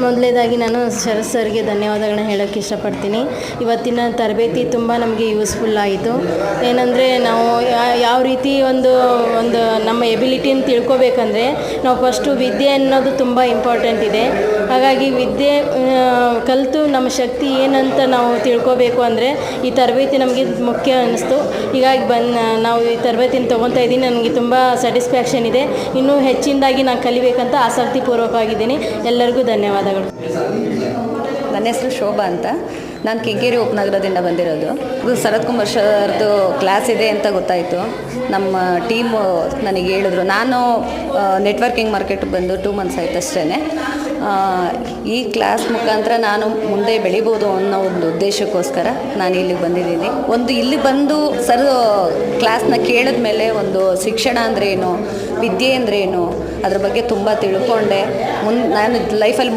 ಮೊದಲನೇದಾಗಿ ನಾನು ಶರತ್ ಸರ್ಗೆ ಧನ್ಯವಾದಗಳನ್ನ ಹೇಳೋಕ್ಕೆ ಇಷ್ಟಪಡ್ತೀನಿ. ಇವತ್ತಿನ ತರಬೇತಿ ತುಂಬ ನಮಗೆ ಯೂಸ್ಫುಲ್ ಆಯಿತು. ಏನಂದರೆ ನಾವು ಯಾವ ರೀತಿ ಒಂದು ನಮ್ಮ ಎಬಿಲಿಟಿನ ತಿಳ್ಕೊಬೇಕಂದ್ರೆ ನಾವು ಫಸ್ಟು ವಿದ್ಯೆ ಅನ್ನೋದು ತುಂಬ ಇಂಪಾರ್ಟೆಂಟ್ ಇದೆ. ಹಾಗಾಗಿ ವಿದ್ಯೆ ಕಲಿತು ನಮ್ಮ ಶಕ್ತಿ ಏನಂತ ನಾವು ತಿಳ್ಕೊಬೇಕು ಅಂದರೆ ಈ ತರಬೇತಿ ನಮಗೆ ಮುಖ್ಯ ಅನ್ನಿಸ್ತು. ಹೀಗಾಗಿ ನಾವು ಈ ತರಬೇತಿನ ತೊಗೊತಾ ಇದ್ದೀನಿ. ನನಗೆ ತುಂಬ ಸ್ಯಾಟಿಸ್ಫ್ಯಾಕ್ಷನ್ ಇದೆ. ಇನ್ನೂ ಹೆಚ್ಚಿನದಾಗಿ ನಾನು ಕಲಿಬೇಕಂತ ಆಸಕ್ತಿಪೂರ್ವಕವಾಗಿದ್ದೀನಿ. ಎಲ್ಲರಿಗೂ ಧನ್ಯವಾದಗಳು. ನನ್ನ ಹೆಸರು ಶೋಭಾ ಅಂತ. ನಾನು ಕೆಂಗೇರಿ ಉಪನಗರದಿಂದ ಬಂದಿರೋದು. ಇದು ಶರತ್ ಕುಮಾರ್ ಸರ್ದು ಕ್ಲಾಸ್ ಇದೆ ಅಂತ ಗೊತ್ತಾಯಿತು. ನಮ್ಮ ಟೀಮು ನನಗೆ ಹೇಳಿದ್ರು. ನಾನು ನೆಟ್ವರ್ಕಿಂಗ್ ಮಾರ್ಕೆಟ್ಗೆ ಬಂದು 2 ಮಂತ್ಸ್ ಆಯ್ತು ಅಷ್ಟೇ. ಈ ಕ್ಲಾಸ್ ಮುಖಾಂತರ ನಾನು ಮುಂದೆ ಬೆಳಿಬೋದು ಅನ್ನೋ ಒಂದು ಉದ್ದೇಶಕ್ಕೋಸ್ಕರ ನಾನು ಇಲ್ಲಿಗೆ ಬಂದಿದ್ದೀನಿ. ಇಲ್ಲಿ ಬಂದು ಸರ್ ಕ್ಲಾಸ್ನ ಕೇಳಿದ ಮೇಲೆ ಒಂದು ಶಿಕ್ಷಣ ಅಂದ್ರೇನು, ವಿದ್ಯೆ ಅಂದ್ರೇನು, ಅದ್ರ ಬಗ್ಗೆ ತುಂಬ ತಿಳ್ಕೊಂಡೆ. ನಾನು ಲೈಫಲ್ಲಿ